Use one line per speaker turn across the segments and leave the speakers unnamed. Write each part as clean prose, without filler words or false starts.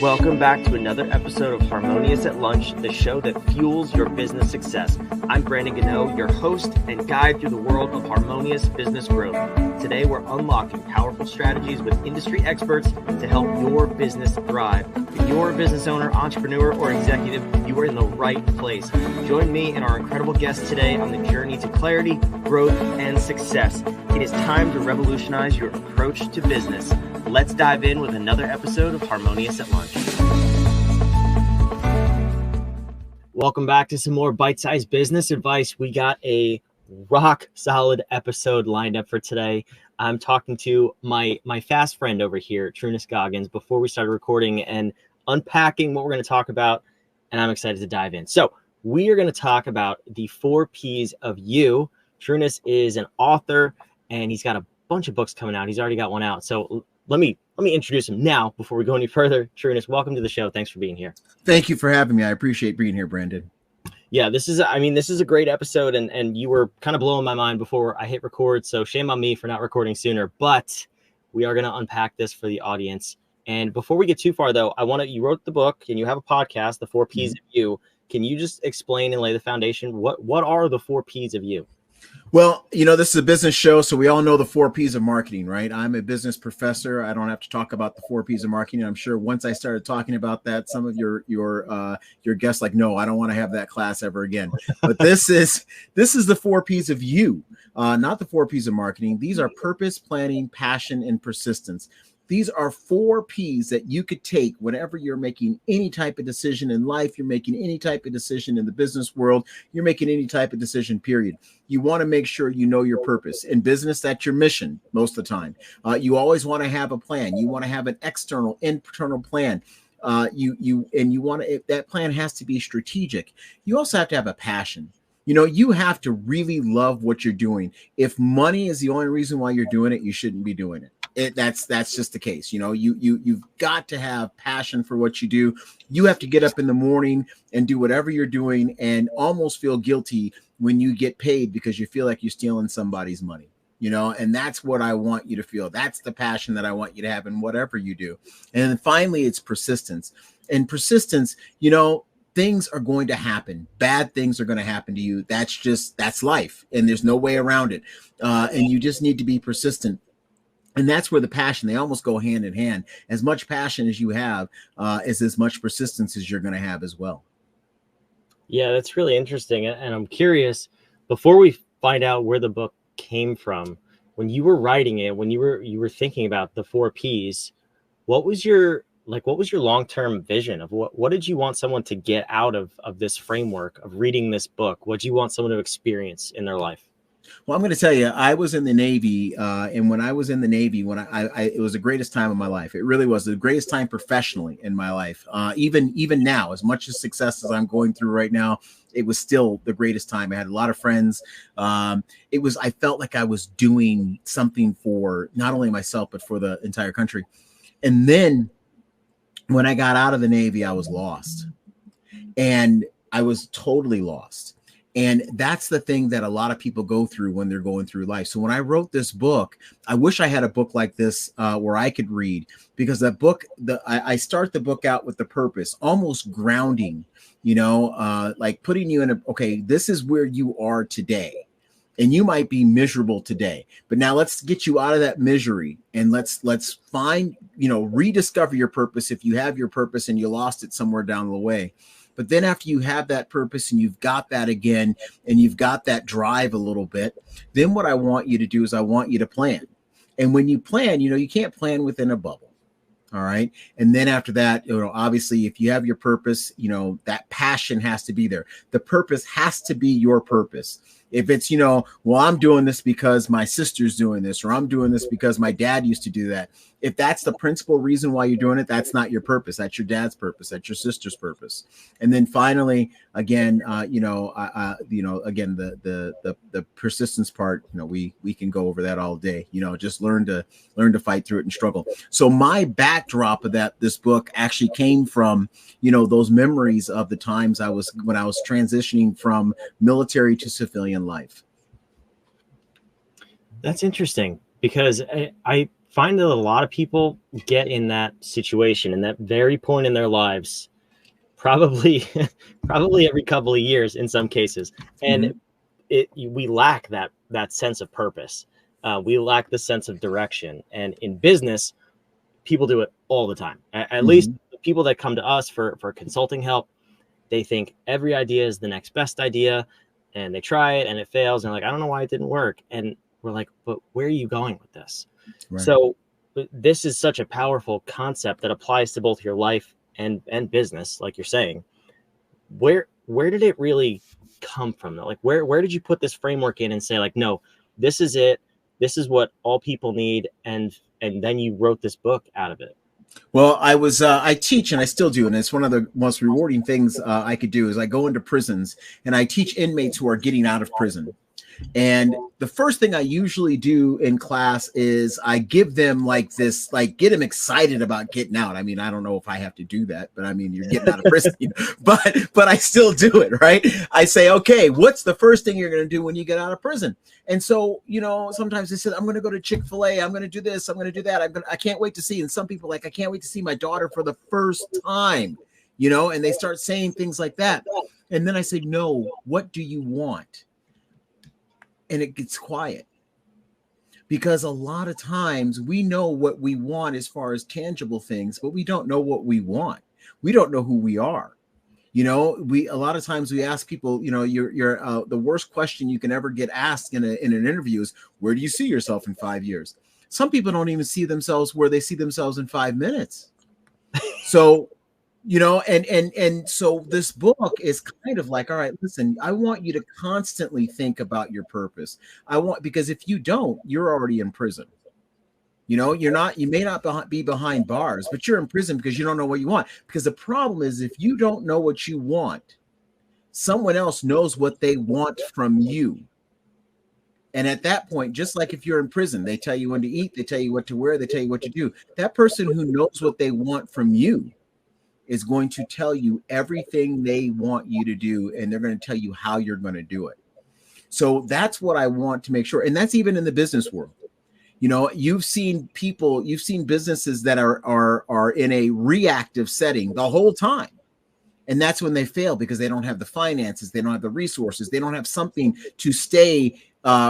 Welcome back to another episode of Harmonious at Lunch, the show that fuels your business success. I'm Brandon Gano, your host and guide through the world of harmonious business growth. Today, we're unlocking powerful strategies with industry experts to help your business thrive. If you're a business owner, entrepreneur, or executive, you are in the right place. Join me and our incredible guests today on the journey to clarity, growth, and success. It is time to revolutionize your approach to business. Let's dive in with another episode of Harmonious at Lunch. Welcome back to some more bite-sized business advice. We got a rock-solid episode lined up for today. I'm talking to my fast friend over here, Trunnis Goggins, before we started recording and unpacking what we're going to talk about, and I'm excited to dive in. So we are going to talk about the 4 Ps of you. Trunnis is an author, and he's got a bunch of books coming out. He's already got one out. So let me introduce him now before we go any further. Trunnis, welcome to the show. Thanks for being here.
Thank you for having me. I appreciate being here, Brandon.
Yeah, this is a great episode, and you were kind of blowing my mind before I hit record, so shame on me for not recording sooner, but we are going to unpack this for the audience. And before we get too far, though, you wrote the book and you have a podcast, the 4 Ps of you. Can you just explain and lay the foundation? What are the 4 Ps of you?
Well, this is a business show, so we all know the 4 Ps of marketing, right? I'm a business professor. I don't have to talk about the 4 Ps of marketing. I'm sure once I started talking about that, some of your guests like, no, I don't want to have that class ever again. But this is the 4 Ps of you, not the 4 Ps of marketing. These are purpose, planning, passion, and persistence. These are 4 Ps that you could take whenever you're making any type of decision in life, you're making any type of decision in the business world, you're making any type of decision, period. You want to make sure you know your purpose. In business, that's your mission most of the time. You always want to have a plan. You want to have an external, internal plan. That plan has to be strategic. You also have to have a passion. You have to really love what you're doing. If money is the only reason why you're doing it, you shouldn't be doing it. That's just the case. You've got to have passion for what you do. You have to get up in the morning and do whatever you're doing and almost feel guilty when you get paid because you feel like you're stealing somebody's money, and that's what I want you to feel. That's the passion that I want you to have in whatever you do. And then finally, it's persistence. And persistence, things are going to happen. Bad things are going to happen to you. That's life. And there's no way around it. And you just need to be persistent. And that's where the passion, they almost go hand in hand. As much passion as you have is as much persistence as you're going to have as well.
Yeah, that's really interesting. And I'm curious, before we find out where the book came from, when you were writing it, when you were thinking about the 4 Ps, what was your long-term vision of what did you want someone to get out of this framework of reading this book? What do you want someone to experience in their life?
Well, I'm going to tell you, I was in the Navy, and when I was in the Navy, it was the greatest time of my life. It really was the greatest time professionally in my life. Even now, as much as success as I'm going through right now, it was still the greatest time. I had a lot of friends. I felt like I was doing something for not only myself, but for the entire country. And then when I got out of the Navy, I was lost, and I was totally lost. And that's the thing that a lot of people go through when they're going through life. So when I wrote this book, I wish I had a book like this where I could read, because that book, I start the book out with the purpose, almost grounding, like putting you in okay, this is where you are today. And you might be miserable today, but now let's get you out of that misery and let's find, rediscover your purpose. If you have your purpose and you lost it somewhere down the way. But then after you have that purpose and you've got that again, and you've got that drive a little bit, then what I want you to do is I want you to plan. And when you plan, you can't plan within a bubble. All right. And then after that, obviously, if you have your purpose, that passion has to be there. The purpose has to be your purpose. If it's, I'm doing this because my sister's doing this, or I'm doing this because my dad used to do that. If that's the principal reason why you're doing it, that's not your purpose. That's your dad's purpose. That's your sister's purpose. And then finally, again, the persistence part, we can go over that all day, just learn to fight through it and struggle. So my backdrop of this book actually came from, those memories of the times when I was transitioning from military to civilian life.
That's interesting, because I find that a lot of people get in that situation, in that very point in their lives, probably every couple of years in some cases. And we lack that sense of purpose. We lack the sense of direction. And in business, people do it all the time. At least the people that come to us for consulting help, they think every idea is the next best idea, and they try it and it fails. And they're like, I don't know why it didn't work. And we're like, but where are you going with this? Right. So this is such a powerful concept that applies to both your life and business, like you're saying. Where did it really come from though? Like where did you put this framework in and say like, no, this is it. This is what all people need. And then you wrote this book out of it.
Well, I teach, and I still do, and it's one of the most rewarding things I could do is I go into prisons and I teach inmates who are getting out of prison. And the first thing I usually do in class is I give them like this, like get them excited about getting out. I mean, I don't know if I have to do that, but I mean, you're getting out of prison, but I still do it, right? I say, okay, what's the first thing you're going to do when you get out of prison? And so, sometimes they said, I'm going to go to Chick-fil-A. I'm going to do this. I'm going to do that. I can't wait to see. And some people like, I can't wait to see my daughter for the first time, and they start saying things like that. And then I say, no, what do you want? And it gets quiet because a lot of times we know what we want as far as tangible things, but we don't know what we want. We don't know who we are. A lot of times we ask people, you're the worst question you can ever get asked in an interview is, where do you see yourself in 5 years? Some people don't even see themselves where they see themselves in 5 minutes. So, and so this book is kind of like, all right, listen, I want you to constantly think about your purpose. Because if you don't, you're already in prison. You may not be behind bars, but you're in prison because you don't know what you want. Because the problem is, if you don't know what you want, someone else knows what they want from you. And at that point, just like if you're in prison, they tell you when to eat, they tell you what to wear, they tell you what to do. That person who knows what they want from you is going to tell you everything they want you to do, and they're going to tell you how you're going to do it. So that's what I want to make sure. And that's even in the business world. You've seen businesses that are in a reactive setting the whole time. And that's when they fail because they don't have the finances, they don't have the resources, they don't have something to stay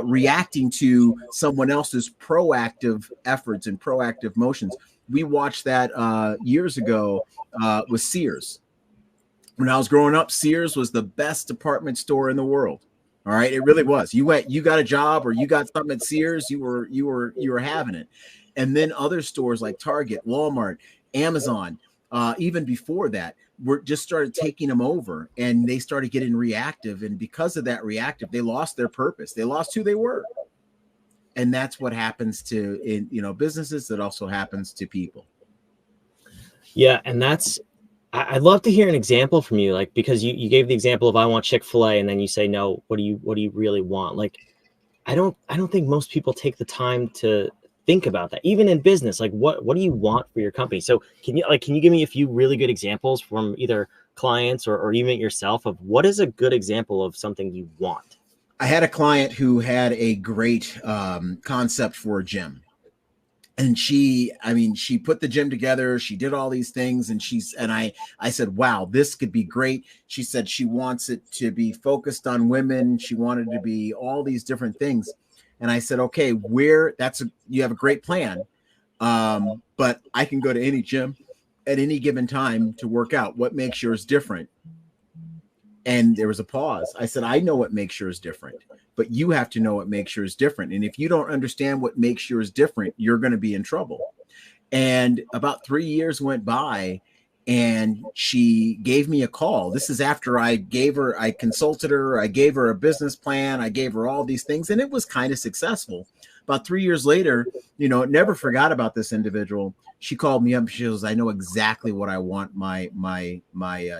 reacting to someone else's proactive efforts and proactive motions. We watched that years ago with Sears. When I was growing up, Sears was the best department store in the world. All right, it really was. You got a job or you got something at Sears, you were having it. And then other stores like Target, Walmart, Amazon, even before that, just started taking them over, and they started getting reactive. And because of that reactive, they lost their purpose. They lost who they were. And that's what happens to businesses. That also happens to people.
Yeah, and I'd love to hear an example from you, like, because you gave the example of I want Chick-fil-A, and then you say no. What do you really want? Like, I don't think most people take the time to think about that, even in business. Like, what do you want for your company? So can you give me a few really good examples from either clients or even yourself of what is a good example of something you want?
I had a client who had a great concept for a gym. And she put the gym together. She did all these things. And I said, wow, this could be great. She said she wants it to be focused on women. She wanted to be all these different things. And I said, okay, you have a great plan. But I can go to any gym at any given time to work out. What makes yours different? And there was a pause. I said, I know what makes yours different, but you have to know what makes yours different. And if you don't understand what makes yours different, you're going to be in trouble. And about 3 years went by, and she gave me a call. This is after I consulted her. I gave her a business plan. I gave her all these things, and it was kind of successful. About 3 years later, never forgot about this individual. She called me up. She goes, I know exactly what I want my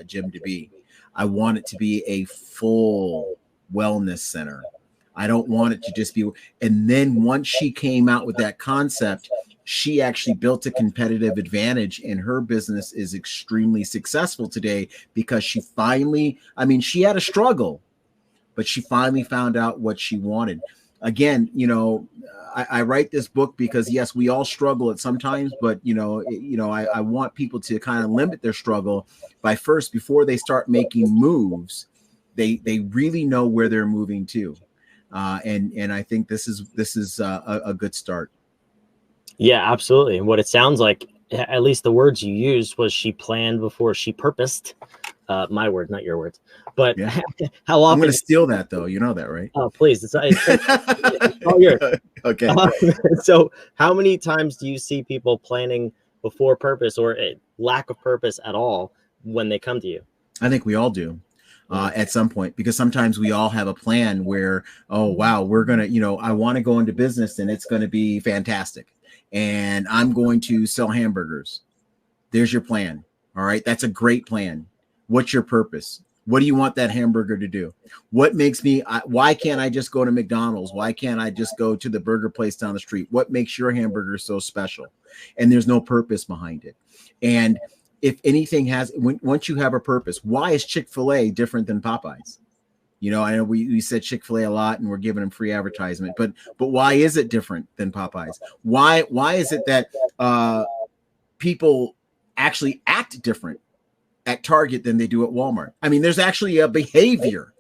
gym to be. I want it to be a full wellness center. I don't want it to just be. And then once she came out with that concept, she actually built a competitive advantage, and her business is extremely successful today because she finally, she had a struggle, but she finally found out what she wanted. again, I write this book because yes, we all struggle at sometimes, but I want people to kind of limit their struggle by first, before they start making moves, they really know where they're moving to. And I think this is a good start.
Yeah, absolutely. And what it sounds like, at least the words you used, was she planned before she purposed. My words, not your words. But
Yeah.
how often?
I'm going to steal that, though. You know that, right?
Oh, please. It's all yours.
Okay.
So how many times do you see people planning before purpose, or a lack of purpose at all, when they come to you?
I think we all do. At some point, because sometimes we all have a plan where, oh, wow, we're going to, I want to go into business and it's going to be fantastic. And I'm going to sell hamburgers. There's your plan. All right. That's a great plan. What's your purpose? What do you want that hamburger to do? What makes me, why can't I just go to McDonald's? Why can't I just go to the burger place down the street? What makes your hamburger so special? And there's no purpose behind it. And if anything once you have a purpose, why is Chick-fil-A different than Popeyes? I know we said Chick-fil-A a lot and we're giving them free advertisement, but why is it different than Popeyes? Why is it that people actually act different at Target than they do at Walmart? I mean, there's actually a behavior,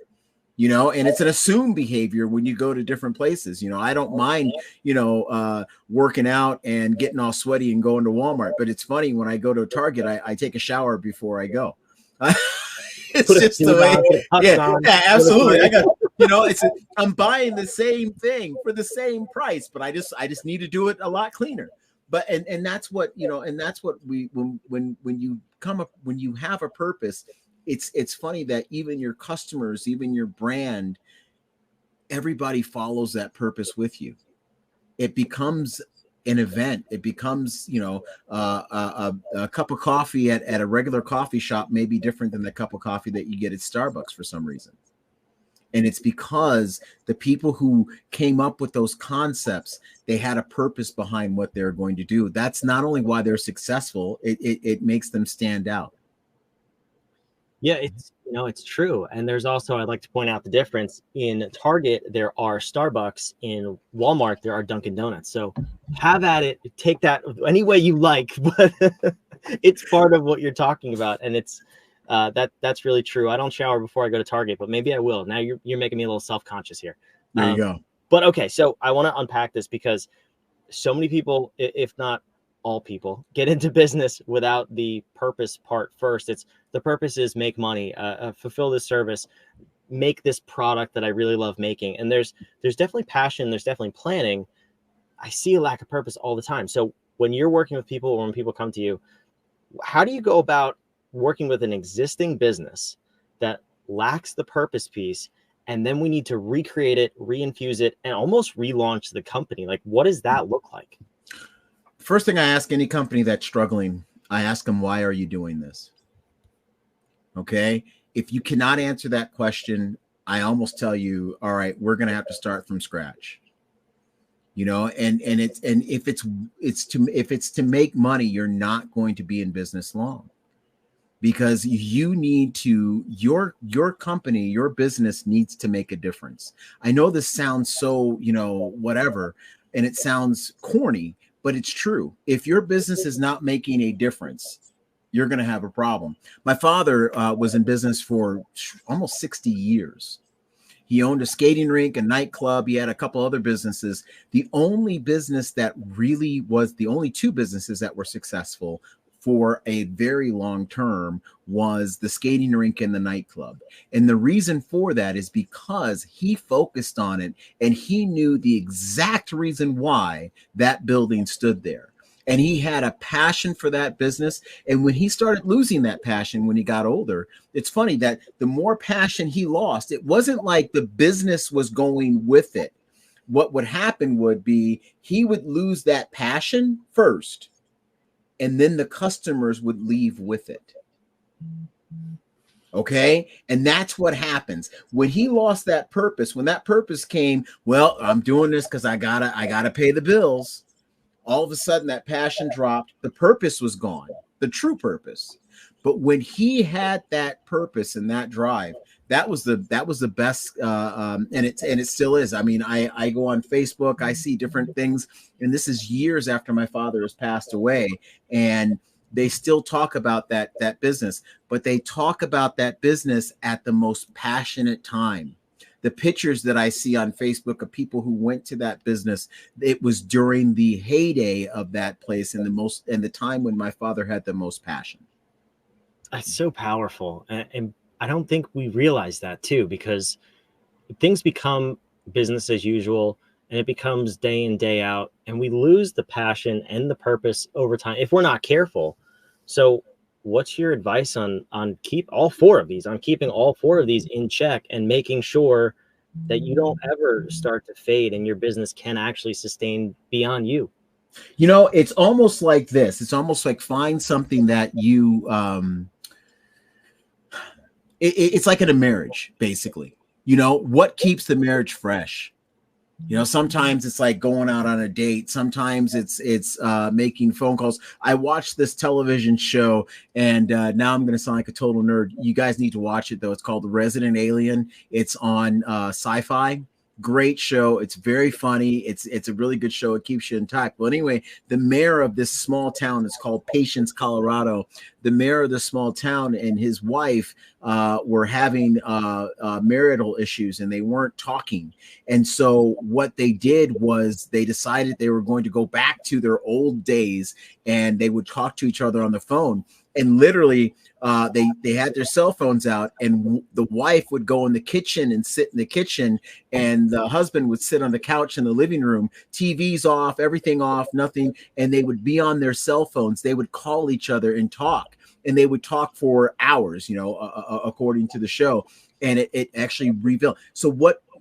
and it's an assumed behavior when you go to different places. I don't mind, working out and getting all sweaty and going to Walmart, but it's funny, when I go to Target, I take a shower before I go. It's just the way. Yeah, absolutely. I got, I'm buying the same thing for the same price, but I just need to do it a lot cleaner. But and that's what, and that's what when you have a purpose, it's funny that even your customers, even your brand, everybody follows that purpose with you. It becomes an event. It becomes, a cup of coffee at a regular coffee shop may be different than the cup of coffee that you get at Starbucks for some reason. And it's because the people who came up with those concepts, they had a purpose behind what they're going to do. That's not only why they're successful, it makes them stand out.
Yeah, it's true. And there's also, I'd like to point out the difference. In Target, there are Starbucks. In Walmart, there are Dunkin' Donuts. So have at it. Take that any way you like, but it's part of what you're talking about. And it's that's really true. I don't shower before I go to Target, but maybe I will. Now you're making me a little self-conscious here.
There you go.
But okay, so I want to unpack this, because so many people, if not all people, get into business without the purpose part first. It's the purpose is make money, fulfill this service, make this product that I really love making. And there's definitely passion, there's definitely planning. I see a lack of purpose all the time. So when you're working with people, or when people come to you, how do you go about working with an existing business that lacks the purpose piece, and then we need to recreate it, reinfuse it, and almost relaunch the company? Like, what does that look like?
First thing I ask any company that's struggling, I ask them, why are you doing this? Okay. If you cannot answer that question, I almost tell you, all right, we're going to have to start from scratch. And if it's to make money, you're not going to be in business long, because you need to, your company, your business needs to make a difference. I know this sounds so, whatever, and it sounds corny, but it's true. If your business is not making a difference, you're going to have a problem. My father was in business for almost 60 years. He owned a skating rink, a nightclub. He had a couple other businesses. The only business that really was, the only two businesses that were successful for a very long term was the skating rink and the nightclub. And the reason for that is because he focused on it, and he knew the exact reason why that building stood there. And he had a passion for that business. And when he started losing that passion when he got older, it's funny that the more passion he lost, it wasn't like the business was going with it. What would happen would be he would lose that passion first, and then the customers would leave with it. Okay. And that's what happens when he lost that purpose. When that purpose came, well, I'm doing this because I gotta pay the bills. All of a sudden that passion dropped. The purpose was gone, the true purpose. But when he had that purpose and that drive, that was the best, and it still is. I mean, I go on Facebook, I see different things, and this is years after my father has passed away, and they still talk about that business, but they talk about that business at the most passionate time. The pictures that I see on Facebook of people who went to that business, it was during the heyday of that place and the time when my father had the most passion.
That's so powerful. And I don't think we realize that too, because things become business as usual and it becomes day in, day out, and we lose the passion and the purpose over time if we're not careful. So what's your advice on keeping all four of these in check and making sure that you don't ever start to fade and your business can actually sustain beyond you?
You know, it's almost like this. It's almost like find something that you, it's like in a marriage, basically. You know, what keeps the marriage fresh? You know, sometimes it's like going out on a date. Sometimes it's making phone calls. I watched this television show, and now I'm going to sound like a total nerd. You guys need to watch it, though. It's called Resident Alien. It's on Sci-Fi. Great show. It's very funny. It's a really good show. It keeps you intact. Well, anyway, the mayor of this small town, it's called Patience, Colorado. The mayor of the small town and his wife were having marital issues, and they weren't talking. And so what they did was they decided they were going to go back to their old days, and they would talk to each other on the phone. And literally, they had their cell phones out, and the wife would go in the kitchen and sit in the kitchen, and the husband would sit on the couch in the living room, TVs off, everything off, nothing. And they would be on their cell phones. They would call each other and talk, and they would talk for hours, you know, according to the show. And it actually revealed. So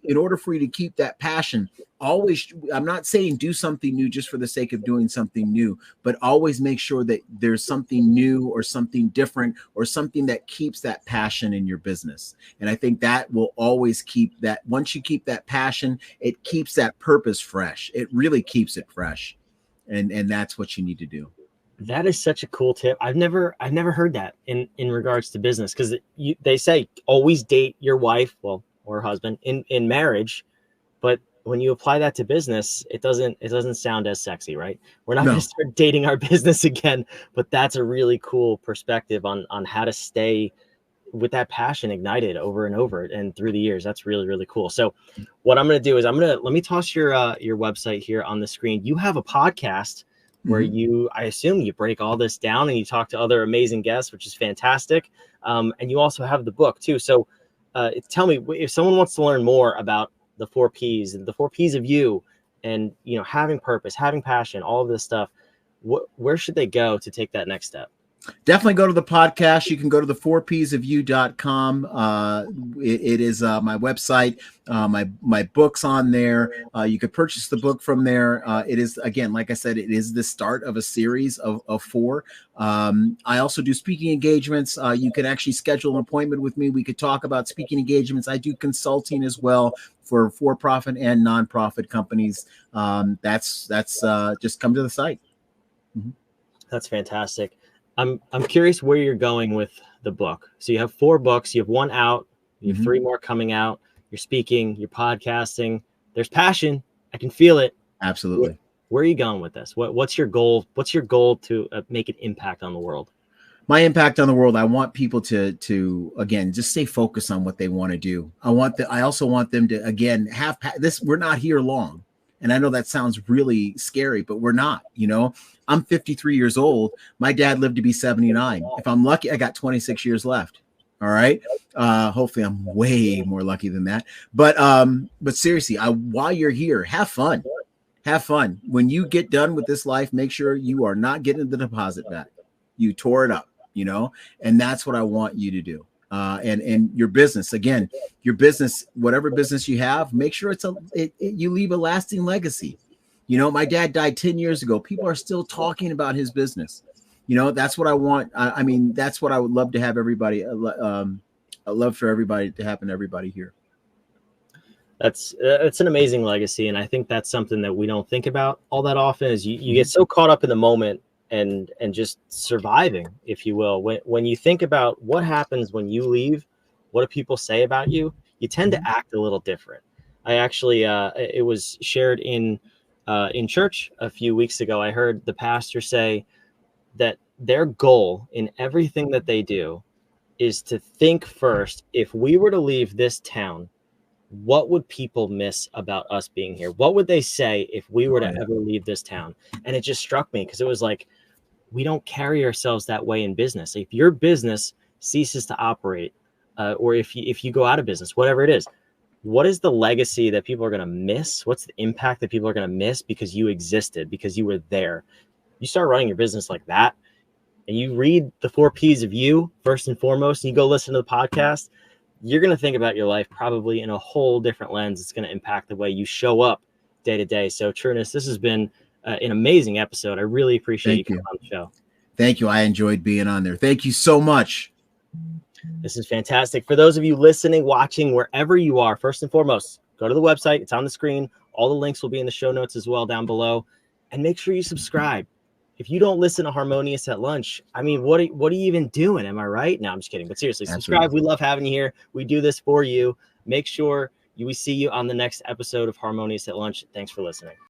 in order for you to keep that passion, always, I'm not saying do something new just for the sake of doing something new, but always make sure that there's something new or something different or something that keeps that passion in your business. And I think that will always keep that. Once you keep that passion, it keeps that purpose fresh. It really keeps it fresh. And that's what you need to do.
That is such a cool tip. I've never heard that in regards to business, because they say always date your wife, well, or husband in marriage, but when you apply that to business, it doesn't sound as sexy, right? We're not going to start dating our business again, but that's a really cool perspective on how to stay with that passion ignited over and over and through the years. That's really, really cool. So what I'm going to do is let me toss your website here on the screen. You have a podcast where I assume you break all this down and you talk to other amazing guests, which is fantastic. And you also have the book too. So tell me, if someone wants to learn more about the 4 Ps and the 4 Ps of you, and, you know, having purpose, having passion, all of this stuff, where should they go to take that next step?
Definitely go to the podcast. You can go to the 4psofyou.com. It is my website. My book's on there. You could purchase the book from there. It is, again, like I said, it is the start of a series of 4. I also do speaking engagements. You can actually schedule an appointment with me. We could talk about speaking engagements. I do consulting as well for for-profit and nonprofit companies. That's just come to the site.
That's fantastic. I'm curious where you're going with the book. So you have 4 books, you have 1 out, you have 3 more coming out. You're speaking, you're podcasting. There's passion. I can feel it.
Absolutely.
Where are you going with this? What's your goal? What's your goal to make an impact on the world?
My impact on the world, I want people to again, just stay focused on what they want to do. I also want them to, again, have this. We're not here long. And I know that sounds really scary, but we're not, you know. I'm 53 years old. My dad lived to be 79. If I'm lucky, I got 26 years left. All right. Hopefully I'm way more lucky than that. But seriously, while you're here, have fun. Have fun. When you get done with this life, make sure you are not getting the deposit back. You tore it up, you know, and that's what I want you to do. And your business, again, your business, whatever business you have, make sure you leave a lasting legacy. You know, my dad died 10 years ago. People are still talking about his business. You know, that's what I want. I mean, that's what I would love to have everybody. I love for everybody to happen to everybody here.
It's an amazing legacy. And I think that's something that we don't think about all that often, is you get so caught up in the moment and just surviving, if you will. When you think about what happens when you leave, what do people say about you, you tend to act a little different. I actually, it was shared in church a few weeks ago. I heard the pastor say that their goal in everything that they do is to think first, if we were to leave this town, what would people miss about us being here? What would they say if we were to ever leave this town? And it just struck me because it was like, we don't carry ourselves that way in business. If your business ceases to operate, or if you go out of business, whatever it is, what is the legacy that people are going to miss? What's the impact that people are going to miss because you existed, because you were there? You start running your business like that, and you read the 4 P's of you first and foremost, and you go listen to the podcast, you're going to think about your life probably in a whole different lens. It's going to impact the way you show up day to day. So Trunnis, this has been an amazing episode. I really appreciate you coming on the show.
Thank you. I enjoyed being on there. Thank you so much.
This is fantastic. For those of you listening, watching, wherever you are, first and foremost, go to the website. It's on the screen. All the links will be in the show notes as well down below. And make sure you subscribe. If you don't listen to Harmonious at Lunch, I mean, what are you even doing? Am I right? No, I'm just kidding. But seriously, subscribe. We love having you here. We do this for you. Make sure we see you on the next episode of Harmonious at Lunch. Thanks for listening.